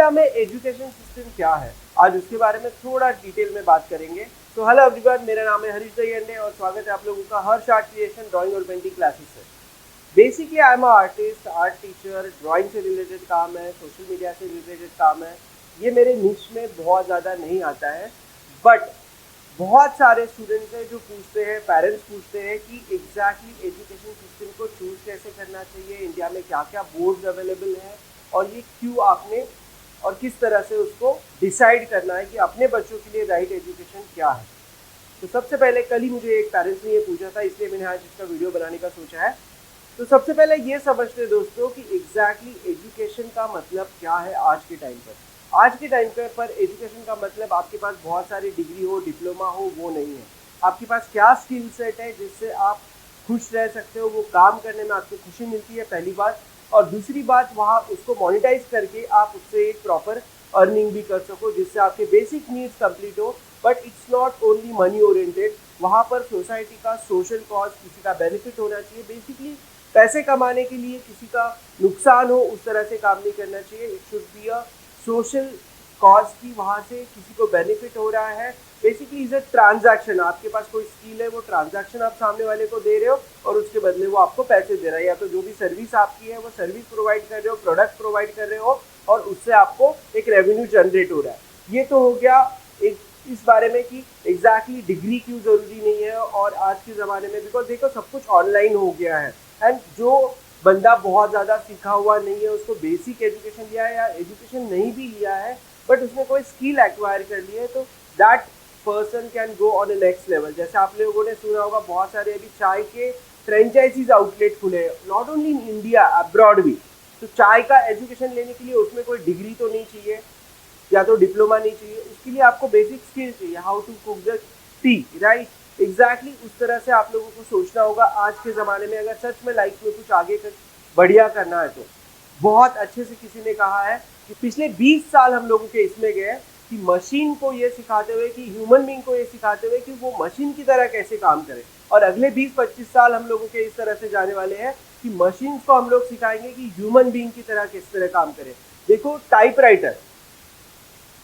India में education system क्या है, आज उसके बारे में थोड़ा डिटेल में बात करेंगे। तो हेलो एवरीवन, मेरा नाम है हरीश दयंडे और स्वागत है आप लोगों का हर्ष आर्ट क्रिएशन ड्राइंग और पेंटिंग क्लासेस से। Basically I am artist, art teacher, drawing से रिलेटेड काम है, सोशल मीडिया से रिलेटेड काम है। ये मेरे निश में बहुत ज़्यादा नहीं आता है, बट बहुत सारे स्टूडेंट्स हैं जो पूछते हैं, पेरेंट्स पूछते हैं कि एग्जैक्टली एजुकेशन सिस्टम को चूज कैसे करना चाहिए, इंडिया में क्या क्या बोर्ड्स अवेलेबल हैं और ये क्यों आपने और किस तरह से उसको डिसाइड करना है कि अपने बच्चों के लिए राइट एजुकेशन क्या है। तो सबसे पहले कल ही मुझे एक पेरेंट्स ने ये पूछा था, इसलिए मैंने आज इसका वीडियो बनाने का सोचा है। तो सबसे पहले ये समझते दोस्तों कि एग्जैक्टली एजुकेशन का मतलब क्या है आज के टाइम पर। आज के टाइम पर एजुकेशन का मतलब आपके पास बहुत सारी डिग्री हो, डिप्लोमा हो, वो नहीं है। आपके पास क्या स्किल सेट है जिससे आप खुश रह सकते हो, वो काम करने में आपको खुशी मिलती है, पहली बात। और दूसरी बात, वहाँ उसको मोनिटाइज करके आप उससे एक प्रॉपर अर्निंग भी कर सको जिससे आपके बेसिक नीड्स कंप्लीट हो। But it's not only money oriented, वहाँ पर सोसाइटी का सोशल कॉज, किसी का बेनिफिट होना चाहिए। बेसिकली पैसे कमाने के लिए किसी का नुकसान हो उस तरह से काम नहीं करना चाहिए। It should be a social cause की वहाँ से किसी को बेनिफिट हो रहा है। बेसिकली इज अ ट्रांजैक्शन, आपके पास कोई स्किल है, वो ट्रांजैक्शन आप सामने वाले को दे रहे हो और उसके बदले वो आपको पैसे दे रहा है, या तो जो भी सर्विस आपकी है वो सर्विस प्रोवाइड कर रहे हो, प्रोडक्ट प्रोवाइड कर रहे हो और उससे आपको एक रेवेन्यू जनरेट हो रहा है। ये तो हो गया एक इस बारे में कि एग्जैक्टली डिग्री क्यों जरूरी नहीं है। और आज के ज़माने में बिकॉज देखो सब कुछ ऑनलाइन हो गया है, एंड जो बंदा बहुत ज़्यादा सीखा हुआ नहीं है, उसको बेसिक एजुकेशन लिया है या एजुकेशन नहीं भी लिया है बट उसने कोई स्किल एक्वायर कर ली है, तो that person can go on A next level. जैसे आप लोगों ने सुना होगा बहुत सारे अभी चाय के फ्रेंचाइजीज आउटलेट खुले हैं, not only in India, abroad भी। तो चाय का एजुकेशन लेने के लिए उसमें कोई डिग्री तो नहीं चाहिए या तो डिप्लोमा नहीं चाहिए, उसके लिए आपको बेसिक स्किल चाहिए, how to cook the tea, right. Exactly उस तरह से आप लोगों को सोचना होगा आज के ज़माने में, अगर सच में लाइफ में कुछ आगे बढ़िया करना है। तो बहुत अच्छे से किसी ने कहा है कि पिछले 20 साल हम लोगों के इसमें गए कि मशीन को ये सिखाते हुए, कि ह्यूमन बीइंग को ये सिखाते हुए कि वो मशीन की तरह कैसे काम करे, और अगले 20-25 साल हम लोगों के इस तरह से जाने वाले हैं कि मशीन को हम लोग सिखाएंगे कि ह्यूमन बीइंग की तरह किस तरह काम करे। देखो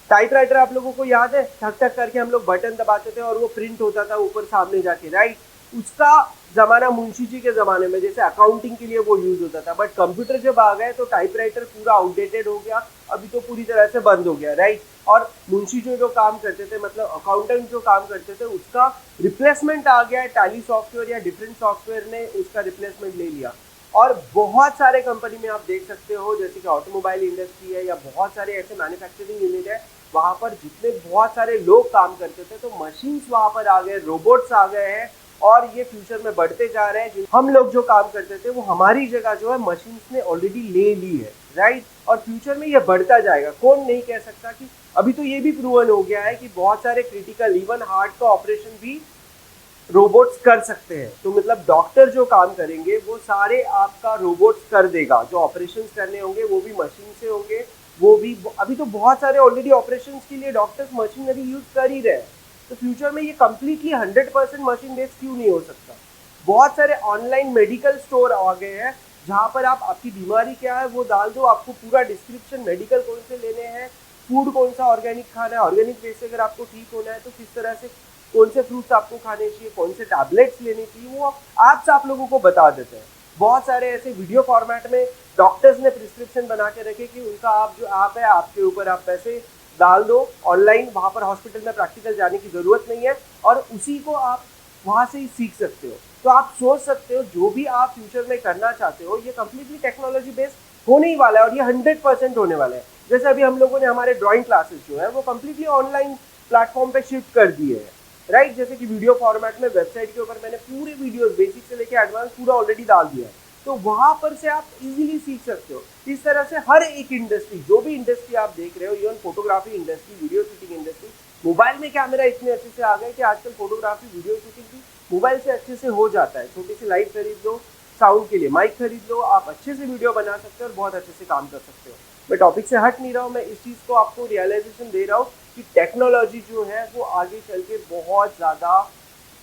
टाइपराइटर आप लोगों को याद है, ठक ठक करके हम लोग बटन दबाते थे और वो प्रिंट होता था ऊपर सामने जाके, राइट। उसका जमाना मुंशी जी के जमाने में, जैसे अकाउंटिंग के लिए वो यूज होता था, बट कंप्यूटर जब आ गए तो टाइपराइटर पूरा आउटडेटेड हो गया, अभी तो पूरी तरह से बंद हो गया, राइट। और मुंशी जो काम करते थे, मतलब अकाउंटेंट जो काम करते थे, उसका रिप्लेसमेंट आ गया है, टैली सॉफ्टवेयर या डिफरेंट सॉफ्टवेयर ने उसका रिप्लेसमेंट ले लिया। और बहुत सारे कंपनी में आप देख सकते हो, जैसे कि ऑटोमोबाइल इंडस्ट्री है या बहुत सारे ऐसे मैन्युफैक्चरिंग यूनिट है, वहाँ पर जितने बहुत सारे लोग काम करते थे, तो मशीन्स वहाँ पर आ गए, रोबोट्स आ गए हैं और ये फ्यूचर में बढ़ते जा रहे हैं। हम लोग जो काम करते थे वो हमारी जगह जो है मशीन्स ने ऑलरेडी ले ली है, राइट। और फ्यूचर में ये बढ़ता जाएगा, कौन नहीं कह सकता कि अभी तो ये भी प्रूवन हो गया है कि बहुत सारे क्रिटिकल, इवन हार्ट का ऑपरेशन भी रोबोट्स कर सकते हैं। तो मतलब डॉक्टर जो काम करेंगे वो सारे आपका रोबोट्स कर देगा, जो ऑपरेशंस करने होंगे वो भी मशीन से होंगे। वो भी अभी तो बहुत सारे ऑलरेडी ऑपरेशंस के लिए डॉक्टर्स मशीनरी यूज कर ही रहे हैं, तो फ्यूचर में ये कम्प्लीटली 100% मशीन बेस्ड क्यों नहीं हो सकता। बहुत सारे ऑनलाइन मेडिकल स्टोर आ गए हैं जहाँ पर आप आपकी बीमारी क्या है वो डाल दो, आपको पूरा डिस्क्रिप्शन, मेडिकल कौन से लेने हैं, फूड कौन सा ऑर्गेनिक खाना है, ऑर्गेनिक बेस से अगर आपको ठीक होना है तो किस तरह से, कौन से फ्रूट्स आपको खाने चाहिए, कौन से टैबलेट्स लेने चाहिए, वो ऐप्स आप लोगों को बता देते हैं। बहुत सारे ऐसे वीडियो फॉर्मेट में डॉक्टर्स ने प्रिस्क्रिप्शन बना के रखे कि उनका आप जो ऐप है, आपके ऊपर आप पैसे डाल दो ऑनलाइन, वहाँ पर हॉस्पिटल में प्रैक्टिकल जाने की ज़रूरत नहीं है और उसी को आप वहाँ से ही सीख सकते हो। तो आप सोच सकते हो जो भी आप फ्यूचर में करना चाहते हो ये कम्प्लीटली टेक्नोलॉजी बेस्ड होने ही वाला है और ये 100% होने वाला है। जैसे अभी हम लोगों ने हमारे ड्राइंग क्लासेस जो है वो कम्प्लीटली ऑनलाइन प्लेटफॉर्म पे शिफ्ट कर दिए हैं, राइट। जैसे कि वीडियो फॉर्मेट में वेबसाइट के ऊपर मैंने पूरे वीडियोस बेसिक से लेके एडवांस पूरा ऑलरेडी डाल दिया है, तो वहां पर से आप इजीली सीख सकते हो। इस तरह से हर एक इंडस्ट्री, जो भी इंडस्ट्री आप देख रहे हो, even photography industry, video shooting industry, mobile में कैमरा इतने अच्छे से आ गए कि आजकल फोटोग्राफी, वीडियो शूटिंग भी मोबाइल से अच्छे से हो जाता है। छोटी सी लाइट खरीद लो, साउंड के लिए माइक खरीद लो, आप अच्छे से वीडियो बना सकते हो और बहुत अच्छे से काम कर सकते हो। मैं टॉपिक से हट नहीं रहा हूँ, मैं इस चीज़ को आपको रियलाइजेशन दे रहा हूँ कि टेक्नोलॉजी जो है वो आगे चल के बहुत ज़्यादा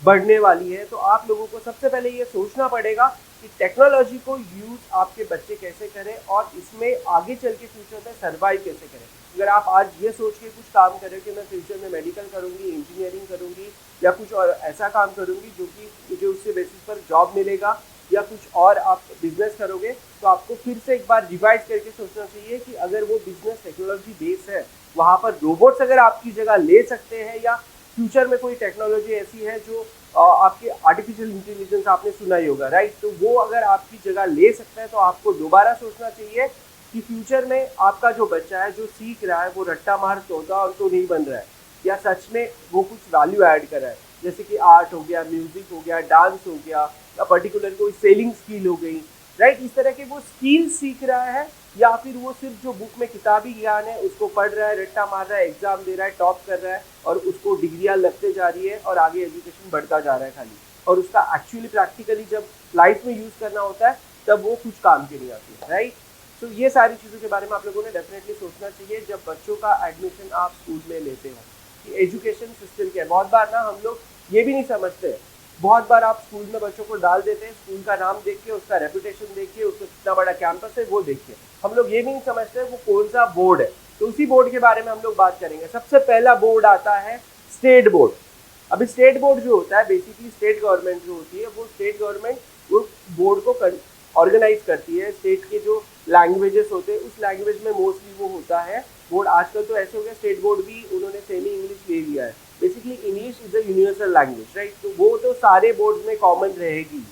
बढ़ने वाली है, तो आप लोगों को सबसे पहले ये सोचना पड़ेगा कि टेक्नोलॉजी को यूज आपके बच्चे कैसे करें और इसमें आगे चल के फ्यूचर में सर्वाइव कैसे करें। अगर आप आज ये सोच के कुछ काम करें कि मैं फ्यूचर में मेडिकल करूंगी, इंजीनियरिंग करूंगी या कुछ और ऐसा काम करूंगी जो कि मुझे उससे बेसिस पर जॉब मिलेगा, या कुछ और आप बिजनेस करोगे, तो आपको फिर से एक बार रिवाइज करके सोचना चाहिए कि अगर वो बिजनेस टेक्नोलॉजी बेस है, वहाँ पर रोबोट्स अगर आपकी जगह ले सकते हैं, या फ्यूचर में कोई टेक्नोलॉजी ऐसी है जो आपके आर्टिफिशियल इंटेलिजेंस आपने सुना ही होगा, राइट, तो वो अगर आपकी जगह ले सकता है, तो आपको दोबारा सोचना चाहिए कि फ्यूचर में आपका जो बच्चा है जो सीख रहा है वो रट्टा मार तोता और तो नहीं बन रहा है, या सच में वो कुछ वैल्यू ऐड कर रहा है, जैसे कि आर्ट हो गया, म्यूजिक हो गया, डांस हो गया, या पर्टिकुलर कोई सेलिंग स्किल हो गई, राइट, इस तरह के वो स्किल सीख रहा है, या फिर वो सिर्फ जो बुक में किताबी ज्ञान है उसको पढ़ रहा है, रट्टा मार रहा है, एग्जाम दे रहा है, टॉप कर रहा है और उसको डिग्रियां लगते जा रही है और आगे एजुकेशन बढ़ता जा रहा है खाली, और उसका एक्चुअली प्रैक्टिकली जब लाइफ में यूज करना होता है तब वो कुछ काम की नहीं आती है, राइट। तो ये सारी चीज़ों के बारे में आप लोगों ने डेफिनेटली सोचना चाहिए जब बच्चों का एडमिशन आप स्कूल में लेते हो कि एजुकेशन सिस्टम क्या है। बहुत बार ना हम लोग ये भी नहीं समझते, बहुत बार आप स्कूल में बच्चों को डाल देते हैं, स्कूल का नाम देख के, उसका रेपुटेशन देख के, उसका कितना बड़ा कैंपस है वो देख के, हम लोग ये भी नहीं समझते वो कौन सा बोर्ड है। तो उसी बोर्ड के बारे में हम लोग बात करेंगे। सबसे पहला बोर्ड आता है स्टेट बोर्ड। अभी स्टेट बोर्ड जो होता है, बेसिकली स्टेट गवर्नमेंट जो होती है, वो स्टेट गवर्नमेंट वो बोर्ड को ऑर्गेनाइज करती है। स्टेट के जो लैंग्वेजेस होते हैं उस लैंग्वेज में मोस्टली वो होता है बोर्ड। आजकल तो ऐसे हो गया स्टेट बोर्ड भी उन्होंने सेमी इंग्लिश ले लिया है। Basically English is a universal language, right, तो वो तो सारे बोर्ड में कॉमन रहेगी।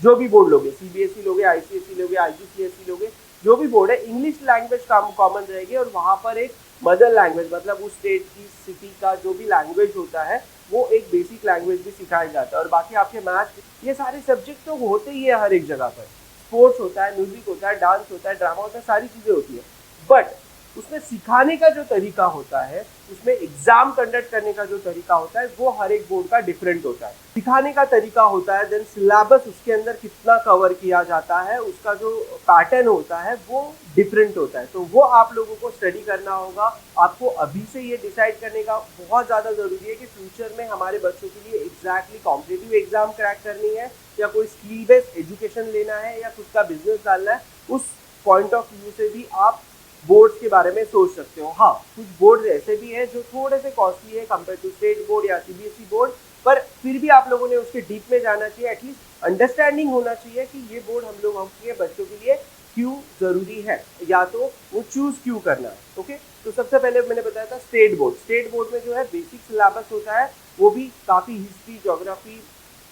जो भी बोर्ड लोगे, सीबीएसई लोगे, आईसीएसई लोगे, आईजीसीएसई लोगे, जो भी बोर्ड है, इंग्लिश लैंग्वेज कॉमन रहेगी, और वहाँ पर एक मदर लैंग्वेज मतलब उस स्टेट की सिटी का जो भी लैंग्वेज होता है वो एक बेसिक लैंग्वेज भी सिखाया जाता है। और बाकी आपके मैथ, ये सारे सब्जेक्ट तो होते ही है हर एक जगह पर। स्पोर्ट्स होता है, म्यूजिक होता है, डांस होता है, ड्रामा होता है, सारी चीजें होती है, बट उसमें सिखाने का जो तरीका होता है, उसमें एग्जाम कंडक्ट करने का जो तरीका होता है, वो हर एक बोर्ड का डिफरेंट होता है। सिखाने का तरीका होता है, देन सिलेबस उसके अंदर कितना कवर किया जाता है, उसका जो पैटर्न होता है वो डिफरेंट होता है। तो वो आप लोगों को स्टडी करना होगा। आपको अभी से ये डिसाइड करने का बहुत ज़्यादा ज़रूरी है कि फ्यूचर में हमारे बच्चों के लिए एग्जैक्टली कॉम्पिटिटिव एग्जाम क्रैक करनी है, या कोई स्किल बेस्ड एजुकेशन लेना है, या खुद का बिजनेस डालना है, उस पॉइंट ऑफ व्यू से भी आप बोर्ड्स के बारे में सोच सकते हो। हाँ, कुछ बोर्ड ऐसे भी है जो थोड़े से कॉस्टली है कंपेयर टू स्टेट बोर्ड या सीबीएसई बोर्ड, पर फिर भी आप लोगों ने उसके डीप में जाना चाहिए। एटलीस्ट अंडरस्टैंडिंग होना चाहिए कि ये बोर्ड हम लोग के बच्चों के लिए क्यों जरूरी है, या तो वो चूज क्यों करना है। ओके, तो सबसे पहले मैंने बताया था स्टेट बोर्ड। स्टेट बोर्ड में जो है बेसिक सिलेबस होता है, वो भी काफ़ी history, geography,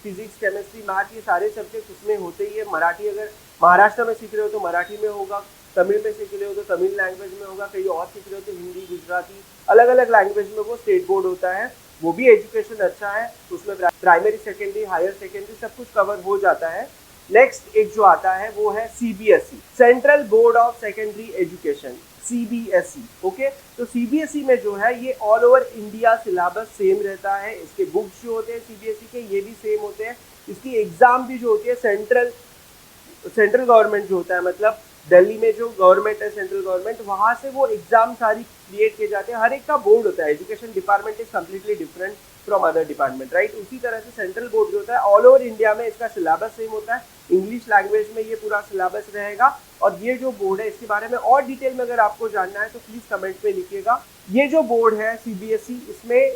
physics, chemistry, math, ये सारे सब्जेक्ट उसमें होते ही है। मराठी अगर महाराष्ट्र में सीख रहे हो तो मराठी में होगा, तमिल में सीख रहे हो तो तमिल लैंग्वेज में होगा, कहीं और सीख रहे हो तो हिंदी, गुजराती, अलग अलग लैंग्वेज में वो स्टेट बोर्ड होता है। वो भी एजुकेशन अच्छा है, उसमें प्राइमरी, सेकेंडरी, हायर सेकेंडरी सब कुछ कवर हो जाता है। नेक्स्ट एक जो आता है वो है CBSE, central board of secondary education, CBSE. Okay, तो सीबीएसई में जो है ये all over India syllabus same रहता है। इसके बुक्स जो होते हैं सीबीएसई के ये भी सेम होते हैं। इसकी एग्जाम भी जो होती है सेंट्रल गवर्नमेंट जो होता है, मतलब दिल्ली में जो गवर्नमेंट है, सेंट्रल गवर्नमेंट, वहाँ से वो एग्जाम सारी क्रिएट किए जाते हैं। हर एक का बोर्ड होता है, education department is completely different from other department, right. उसी तरह से सेंट्रल बोर्ड जो होता है ऑल ओवर इंडिया में इसका सिलेबस सेम होता है। इंग्लिश लैंग्वेज में ये पूरा सिलेबस रहेगा। और ये जो बोर्ड है इसके बारे में और डिटेल में अगर आपको जानना है तो प्लीज कमेंट में लिखिएगा। ये जो बोर्ड है सीबीएसई, इसमें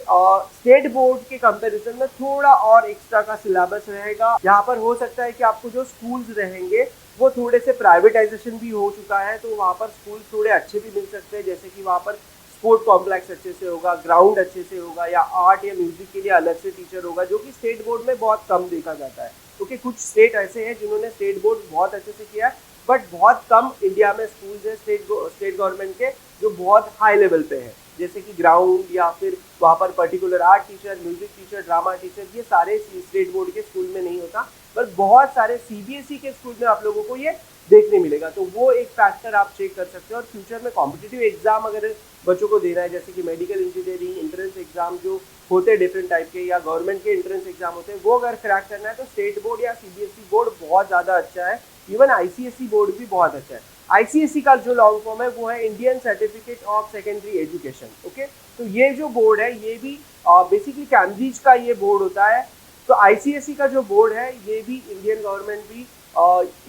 स्टेट बोर्ड के कंपैरिजन में थोड़ा और एक्स्ट्रा का सिलेबस रहेगा। यहाँ पर हो सकता है कि आपको जो स्कूल्स रहेंगे वो थोड़े से प्राइवेटाइजेशन भी हो चुका है, तो वहाँ पर स्कूल थोड़े अच्छे भी मिल सकते हैं, जैसे कि वहाँ पर स्पोर्ट कॉम्प्लेक्स अच्छे से होगा, ग्राउंड अच्छे से होगा, या आर्ट या म्यूजिक के लिए अलग से टीचर होगा, जो कि स्टेट बोर्ड में बहुत कम देखा जाता है। क्योंकि कुछ स्टेट ऐसे हैं जिन्होंने स्टेट बोर्ड बहुत अच्छे से किया है, बट बहुत कम इंडिया में स्कूल्स है स्टेट गवर्नमेंट के जो बहुत हाई लेवल पे है, जैसे कि ग्राउंड, या फिर वहाँ पर particular art teacher, music teacher, drama teacher, ये सारे स्टेट बोर्ड के स्कूल में नहीं होता, पर बहुत सारे सीबीएसई के स्कूल में आप लोगों को ये देखने मिलेगा। तो वो एक फैक्टर आप चेक कर सकते हो। और फ्यूचर में कॉम्पिटिटिव एग्जाम अगर बच्चों को देना है, जैसे कि मेडिकल इंजीनियरिंग एंट्रेंस एग्जाम जो होते हैं डिफरेंट टाइप के, या गवर्नमेंट के एंट्रेंस एग्जाम होते हैं, वो अगर क्रैक करना है तो स्टेट बोर्ड या सीबीएसई बोर्ड बहुत ज़्यादा अच्छा है। इवन आईसीएसई बोर्ड भी बहुत अच्छा है। आईसीएसई का जो लॉन्ग फॉर्म है वो है Indian certificate of secondary education. Okay, तो ये जो बोर्ड है ये भी बेसिकली कैम्ब्रिज का ये बोर्ड होता है। तो आईसीएसई का जो बोर्ड है ये भी इंडियन गवर्नमेंट भी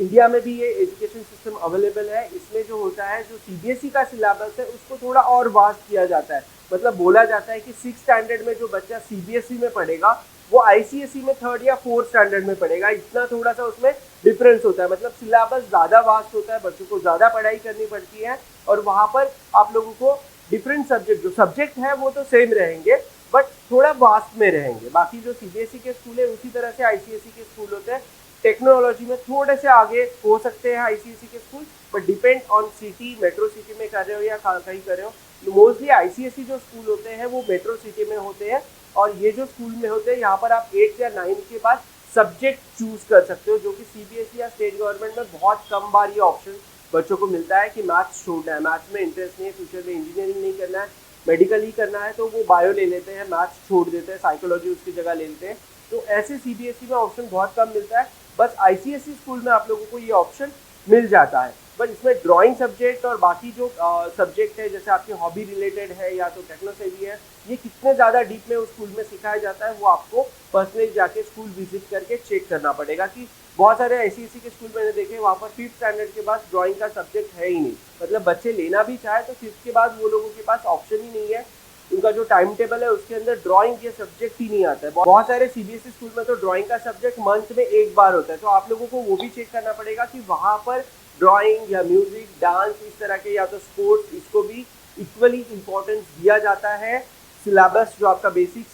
इंडिया में भी ये एजुकेशन सिस्टम अवेलेबल है। इसमें जो होता है जो सीबीएसई का सिलेबस है उसको थोड़ा और वास्ट किया जाता है। मतलब बोला जाता है कि 6 स्टैंडर्ड में जो बच्चा सीबीएसई में पढ़ेगा वो आईसीएसई में 3rd या 4th स्टैंडर्ड में पढ़ेगा। इतना थोड़ा सा उसमें डिफरेंस होता है। मतलब सिलेबस ज़्यादा वास्ट होता है, बच्चों को ज़्यादा पढ़ाई करनी पड़ती है और वहाँ पर आप लोगों को डिफरेंट सब्जेक्ट, जो सब्जेक्ट है वो तो सेम रहेंगे बट थोड़ा वास्ट में रहेंगे। बाकी जो सीबीएसई के स्कूल है उसी तरह से आईसीएसई के स्कूल होते हैं। टेक्नोलॉजी में थोड़े से आगे हो सकते हैं आईसीएसई के school, but depend on city, metro city में कर रहे हो या कहीं कर रहे हो। मोस्टली आईसीएसई जो स्कूल होते हैं वो मेट्रो सिटी में होते हैं और ये जो स्कूल में होते हैं यहाँ पर आप 8th या 9th के बाद सब्जेक्ट चूज कर सकते हो, जो कि सीबीएसई या स्टेट गवर्नमेंट में बहुत कम बार ये ऑप्शन बच्चों को मिलता है कि मैथ्स छोड़ना है, मैथ्स में इंटरेस्ट नहीं है, फ्यूचर में इंजीनियरिंग नहीं करना है, मेडिकल ही करना है, तो वो बायो ले लेते हैं, मैथ्स छोड़ देते हैं, साइकोलॉजी उसकी जगह ले लेते हैं। तो ऐसे सीबीएसई में ऑप्शन बहुत कम मिलता है। बस आईसीएसई स्कूल में आप लोगों को ये ऑप्शन मिल जाता है। बट इसमें ड्राइंग सब्जेक्ट और बाकी जो सब्जेक्ट है जैसे आपकी हॉबी रिलेटेड है या तो टेक्नोसेवी है, ये कितने ज़्यादा डीप में उस स्कूल में सिखाया जाता है वो आपको पर्सनली जाके स्कूल विजिट करके चेक करना पड़ेगा। कि बहुत सारे आईसीएसई के स्कूल मैंने देखे वहाँ पर 5th स्टैंडर्ड के बाद ड्राइंग का सब्जेक्ट है ही नहीं। मतलब बच्चे लेना भी चाहे तो 5th के बाद वो लोगों के पास ऑप्शन ही नहीं है। उनका जो टाइम टेबल है उसके अंदर ड्राइंग के सब्जेक्ट ही नहीं आता है। बहुत सारे सीबीएसई स्कूल में तो ड्राइंग का सब्जेक्ट मंथ में एक बार होता है। तो आप लोगों को वो भी चेक करना पड़ेगा कि वहाँ पर ड्राइंग या म्यूजिक, डांस, इस तरह के या तो स्पोर्ट्स, इसको भी इक्वली इम्पोर्टेंस दिया जाता है। सिलेबस जो आपका बेसिक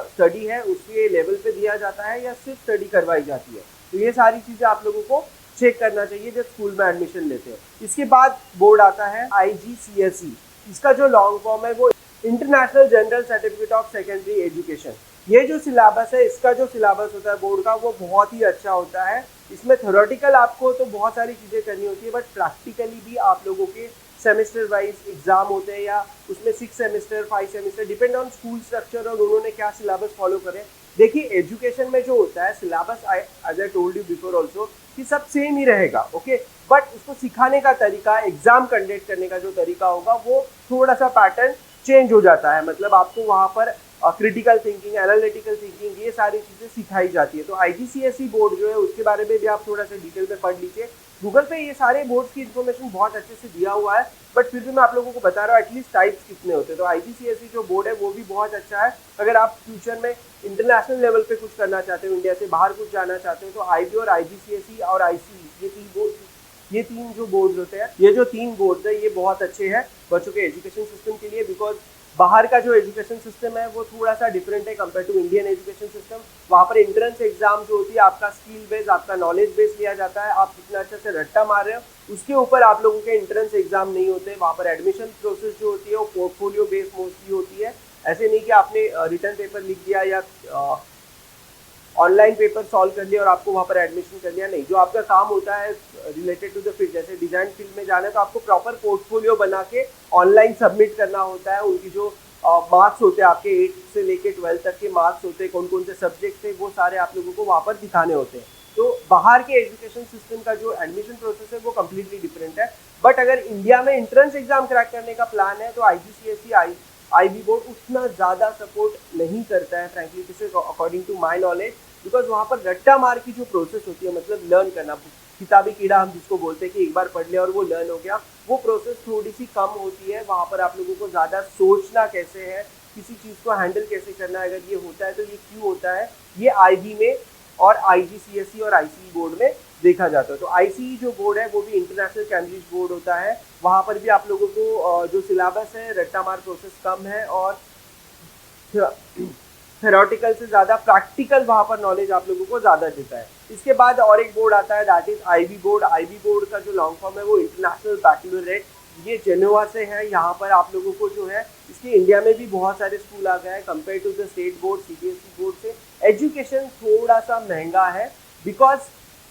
स्टडी है उसके लेवल पे दिया जाता है या सिर्फ स्टडी करवाई जाती है। तो ये सारी चीज़ें आप लोगों को चेक करना चाहिए जब स्कूल में एडमिशन लेते हैं। इसके बाद बोर्ड आता है आईजीसीएसई। इसका जो लॉन्ग फॉर्म है वो international general certificate of secondary education. ये जो सिलेबस है, इसका जो सिलेबस होता है बोर्ड का वो बहुत ही अच्छा होता है। इसमें थ्योरेटिकल आपको तो बहुत सारी चीज़ें करनी होती है बट प्रैक्टिकली भी आप लोगों के सेमेस्टर वाइज एग्जाम होते हैं या उसमें 6 semester 5 semester, depend on school structure और उन्होंने क्या सिलेबस फॉलो करें। देखिए एजुकेशन में जो होता है syllabus, as I told you before also, कि सब सेम ही रहेगा, ओके, बट उसको सिखाने का तरीका, एग्जाम कंडक्ट करने का जो तरीका होगा वो थोड़ा सा पैटर्न चेंज हो जाता है। मतलब आपको वहाँ पर क्रिटिकल थिंकिंग, एनालिटिकल थिंकिंग, ये सारी चीज़ें सिखाई जाती है। तो आईजीसीएसई बोर्ड जो है उसके बारे में भी आप थोड़ा सा डिटेल में पढ़ लीजिए। गूगल पे ये सारे बोर्ड्स की इन्फॉर्मेशन बहुत अच्छे से दिया हुआ है, बट फिर भी मैं आप लोगों को बता रहा हूँ एटलीस्ट टाइप्स कितने होते हैं। तो आईजीसीएसई जो बोर्ड है वो भी बहुत अच्छा है। अगर आप फ्यूचर में इंटरनेशनल लेवल पे कुछ करना चाहते हो, इंडिया से बाहर कुछ जाना चाहते हो, तो आईबी और आईजीसीएसई और आईसीई, ये तीन जो बोर्ड्स होते हैं, ये जो 3 बोर्ड्स है ये बहुत अच्छे हैं बच्चों के एजुकेशन सिस्टम के लिए। बिकॉज बाहर का जो एजुकेशन सिस्टम है वो थोड़ा सा डिफरेंट है compare to Indian education system. वहाँ पर एंट्रेंस एग्जाम जो होती है आपका स्किल बेस, आपका नॉलेज बेस लिया जाता है, आप कितना अच्छे से रट्टा मार रहे हो उसके ऊपर आप लोगों के एंट्रेंस एग्जाम नहीं होते। वहाँ पर एडमिशन प्रोसेस जो होती है वो पोर्टफोलियो बेस्ड मोस्टली होती है। ऐसे नहीं कि आपने रिटर्न पेपर लिख दिया या ऑनलाइन पेपर सॉल्व कर लिया और आपको वहाँ पर एडमिशन कर लिया, नहीं। जो आपका काम होता है रिलेटेड टू द फील्ड, जैसे डिजाइन फील्ड में जाना है तो आपको प्रॉपर पोर्टफोलियो बना के ऑनलाइन सबमिट करना होता है। उनकी जो मार्क्स होते हैं आपके 8 से लेके 12 तक के मार्क्स होते हैं, कौन कौन से सब्जेक्ट थे, वो सारे आप लोगों को वहाँ पर दिखाने होते हैं। तो बाहर के एजुकेशन सिस्टम का जो एडमिशन प्रोसेस है वो कम्प्लीटली डिफरेंट है। बट अगर इंडिया में एंट्रेंस एग्जाम क्रैक करने का प्लान है तो आईजीसीएसई, आईबी बोर्ड उतना ज़्यादा सपोर्ट नहीं करता है frankly, this is according to my knowledge. Because वहाँ पर रट्टा मार की जो प्रोसेस होती है, मतलब लर्न करना, किताबी कीड़ा हम जिसको बोलते हैं कि एक बार पढ़ लिया और वो लर्न हो गया, वो प्रोसेस थोड़ी सी कम होती है। वहाँ पर आप लोगों को ज़्यादा सोचना कैसे है, किसी चीज़ को हैंडल कैसे करना है, अगर ये होता है तो ये क्यों होता है, ये आईबी में और आईजीसीएसई और आईसीई बोर्ड में देखा जाता है। तो आईसीई जो बोर्ड है वो भी इंटरनेशनल कैम्ब्रिज बोर्ड होता है। वहाँ पर भी आप लोगों को जो सिलेबस है रट्टा मार प्रोसेस कम है और थेरोटिकल से ज़्यादा प्रैक्टिकल वहाँ पर नॉलेज आप लोगों को ज़्यादा देता है। इसके बाद और एक बोर्ड आता है that is IB board. IB board का जो लॉन्ग फॉर्म है वो इंटरनेशनल बैकलॉरेट, ये जेनेवा से है। यहाँ पर आप लोगों को जो है, इसके इंडिया में भी बहुत सारे स्कूल आ गए हैं compare to the state board, CBSE board से। एजुकेशन थोड़ा सा महंगा है बिकॉज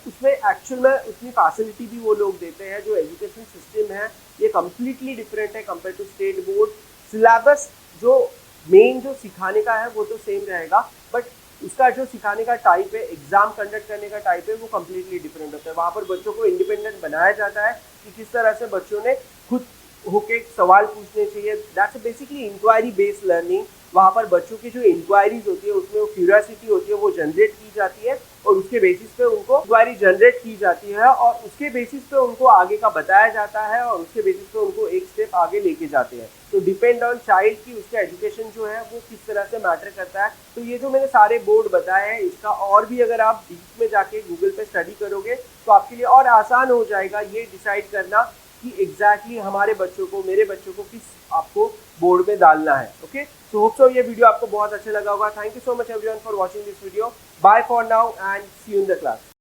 उसमें एक्चुअल में उतनी फैसिलिटी भी वो लोग देते हैं। जो एजुकेशन सिस्टम है ये कम्प्लीटली डिफरेंट है compare to state board. Syllabus जो मेन जो सिखाने का है वो तो सेम रहेगा, बट उसका जो सिखाने का टाइप है, एग्जाम कंडक्ट करने का टाइप है, वो कम्प्लीटली डिफरेंट होता है। वहाँ पर बच्चों को इंडिपेंडेंट बनाया जाता है कि किस तरह से बच्चों ने खुद होके सवाल पूछने चाहिए। That's basically inquiry based learning. वहाँ पर बच्चों की जो इंक्वायरीज होती है उसमें वो क्यूरियोसिटी होती है वो जनरेट की जाती है और उसके बेसिस पे उनको इंक्वायरी जनरेट की जाती है और उसके बेसिस पे उनको आगे का बताया जाता है और उसके बेसिस पे उनको एक स्टेप आगे लेके जाते हैं। तो डिपेंड ऑन चाइल्ड की उसका एजुकेशन जो है वो किस तरह से मैटर करता है। तो ये जो मैंने सारे बोर्ड बताए हैं इसका और भी अगर आप डीप में जाके गूगल पे स्टडी करोगे तो आपके लिए और आसान हो जाएगा ये डिसाइड करना कि एग्जैक्टली हमारे बच्चों को, मेरे बच्चों को किस आपको बोर्ड में डालना है। ओके, सो होप सो ये वीडियो आपको बहुत अच्छा लगा होगा। Thank you so much everyone for watching this video. Bye for now and see you in the class.